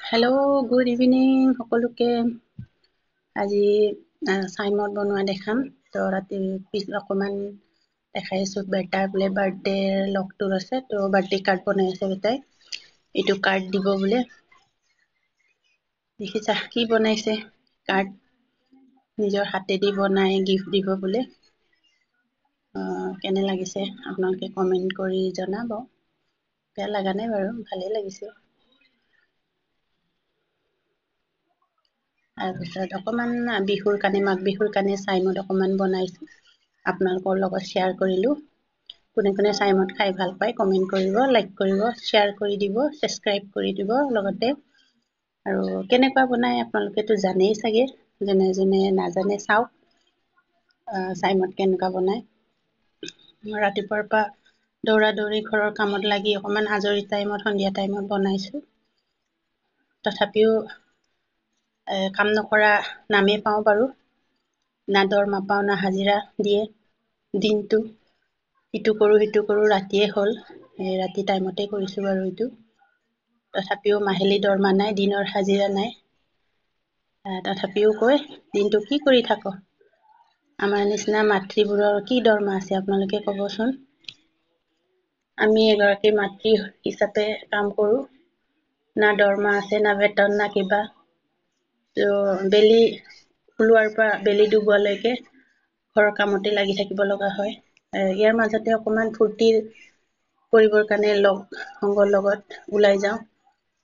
Hello' good evening সকলোকে। আজি চাইমদ বনোৱা দেখাম। তো ৰাতি অকণমান দেখাইছোঁ বেটাৰ বোলে বাৰ্থডে লগটোৰ আছে, তো বাৰ্থডে কাৰ্ড বনাই আছে বেটাই। এইটো কাৰ্ড দিব বোলে। দেখিছা কি বনাইছে? কাৰ্ড নিজৰ হাতেদি বনাই গিফ্ট দিব বোলে। কেনে লাগিছে আপোনালোকে কমেণ্ট কৰি জনাব। বেয়া লগা নাই বাৰু, ভালেই লাগিছে। তাৰপিছত অকণমান বিহুৰ কাৰণে, মাঘ বিহুৰ কাৰণে চাইমদ অকণমান বনাইছোঁ, আপোনালোকৰ লগত শ্বেয়াৰ কৰিলোঁ। কোনে কোনে চাইমদ খাই ভাল পায় কমেণ্ট কৰিব, লাইক কৰিব, শ্বেয়াৰ কৰি দিব, ছাবস্ক্ৰাইব কৰি দিব লগতে। আৰু কেনেকুৱা বনাই আপোনালোকেতো জানেই চাগে, যোনে যোনে নাজানে চাওক চাইমদ কেনেকুৱা বনায়। ৰাতিপুৱাৰ পৰা দৌৰা দৌৰি ঘৰৰ কামত লাগি অকণমান আজৰি টাইমত, সন্ধিয়া টাইমত বনাইছোঁ। তথাপিও কাম নকৰা নামেই পাওঁ বাৰু, না দৰমহা পাওঁ না হাজিৰা দিয়ে। দিনটো ইটো কৰোঁ সিটো কৰোঁ, ৰাতিয়ে হ'ল, ৰাতি টাইমতে কৰিছোঁ বাৰু এইটো। তথাপিও মাহিলী দৰমহা নাই, দিনৰ হাজিৰা নাই। তথাপিও কয় দিনটো কি কৰি থাক? আমাৰ নিচিনা মাতৃবোৰৰ কি দৰমহা আছে আপোনালোকে ক'বচোন। আমি এগৰাকী মাতৃ হিচাপে কাম কৰোঁ, না দৰমহা আছে, না বেতন, না কিবা। তো বেলি ওলোৱাৰ পৰা বেলি ডুবোৱালৈকে ঘৰৰ কামতে লাগি থাকিব লগা হয়। ইয়াৰ মাজতে অকণমান ফূৰ্তি কৰিবৰ কাৰণে সংগৰ লগত ওলাই যাওঁ।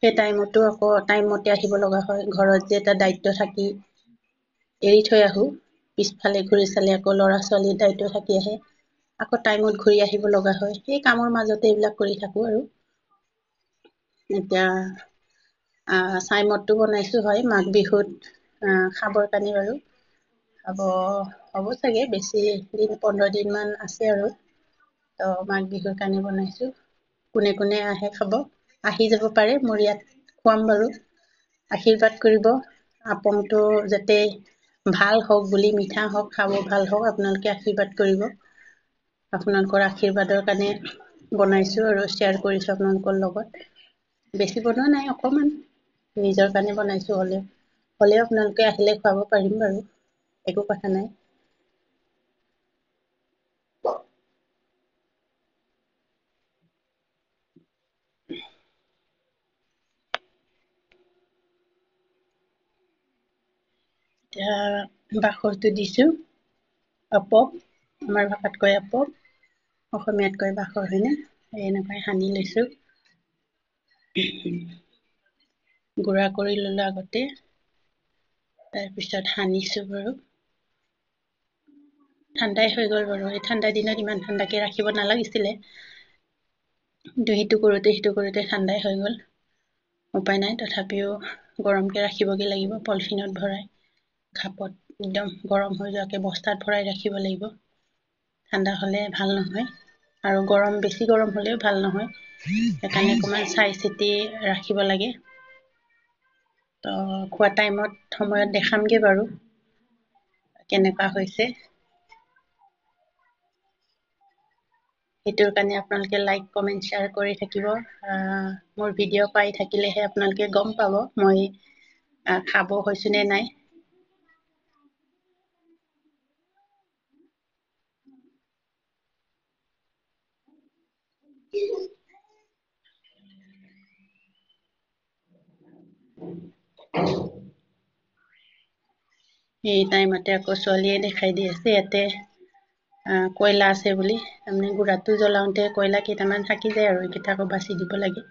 সেই টাইমতো আকৌ টাইমমতে আহিব লগা হয়। ঘৰত যে এটা দায়িত্ব থাকি এৰি থৈ আহোঁ, পিছফালে ঘূৰি চালে আকৌ ল'ৰা ছোৱালীৰ দায়িত্ব থাকি আহে, আকৌ টাইমত ঘূৰি আহিব লগা হয়। সেই কামৰ মাজতে এইবিলাক কৰি থাকোঁ আৰু। এতিয়া চাইমদটো বনাইছোঁ হয় মাঘ বিহুত খাবৰ কাৰণে বাৰু। খাব হ'ব চাগে, বেছি দিন 15 দিনমান আছে আৰু। তো মাঘ বিহুৰ কাৰণে বনাইছোঁ। কোনে কোনে আহে খাব, আহি যাব পাৰে, মোৰ ইয়াত খুৱাম বাৰু। আশীৰ্বাদ কৰিব আপংটো যাতে ভাল হওক বুলি, মিঠা হওক, খাব ভাল হওক, আপোনালোকে আশীৰ্বাদ কৰিব। আপোনালোকৰ আশীৰ্বাদৰ কাৰণে বনাইছোঁ আৰু শ্বেয়াৰ কৰিছোঁ আপোনালোকৰ লগত। বেছি বনোৱা নাই, অকণমান নিজৰ কাৰণে বনাইছোঁ। হ'লেও আপোনালোকে আহিলে খুৱাব পাৰিম বাৰু, একো কথা নাই। এতিয়া বাখৰটো দিছোঁ, আপক, আমাৰ ভাষাত কয় আপক, অসমীয়াত কয় বাখৰ, হয়নে? এনেকৈ সানি লৈছোঁ। গুড়া কৰি ল'লোঁ আগতে, তাৰপিছত সানিছোঁ বাৰু। ঠাণ্ডাই হৈ গ'ল বাৰু। এই ঠাণ্ডা দিনত ইমান ঠাণ্ডাকৈ ৰাখিব নালাগিছিলে, কিন্তু সিটো কৰোঁতে ঠাণ্ডাই হৈ গ'ল। উপায় নাই, তথাপিও গৰমকৈ ৰাখিবগৈ লাগিব। পলিথিনত ভৰাই খাপত একদম গৰম হৈ যোৱাকৈ বস্তাত ভৰাই ৰাখিব লাগিব। ঠাণ্ডা হ'লে ভাল নহয়, আৰু বেছি গৰম হ'লেও ভাল নহয়। সেইকাৰণে অকণমান চাই চিতি ৰাখিব লাগে। তো খোৱা সময়ত দেখামগৈ বাৰু কেনেকুৱা হৈছে। সেইটোৰ কাৰণে আপোনালোকে লাইক, কমেণ্ট, শ্বেয়াৰ কৰি থাকিব। মোৰ ভিডিঅ' পাই থাকিলেহে আপোনালোকে গম পাব মই খাব হৈছোঁ নে নাই। এই টাইমতে আকৌ ছোৱালীয়ে দেখাই দি আছে ইয়াতে কয়লা আছে বুলি। তাৰমানে গুড়াটো জ্বলাওঁতে কয়লা কেইটামান থাকি যায় আৰু এইকেইটা আকৌ বাচি দিব লাগে।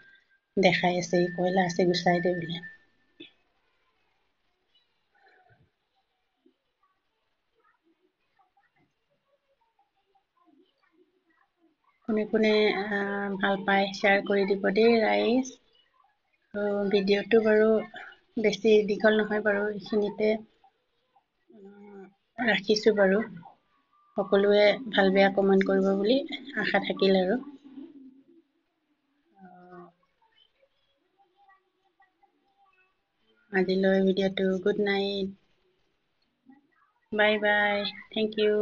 দেখাই আছে এই কয়লা আছে, গুচাই দে বুলি। কোনে কোনে ভাল পায় শ্বেয়াৰ কৰি দিব দেই ৰাইজ। ভিডিঅ'টো বাৰু বেছি দীঘল নহয় বাৰু, এইখিনিতে ৰাখিছোঁ বাৰু। সকলোৱে ভাল বেয়া কমেণ্ট কৰিব বুলি আশা থাকিল আৰু। আজিলৈ ভিডিঅ'টো good night, bye bye, thank U.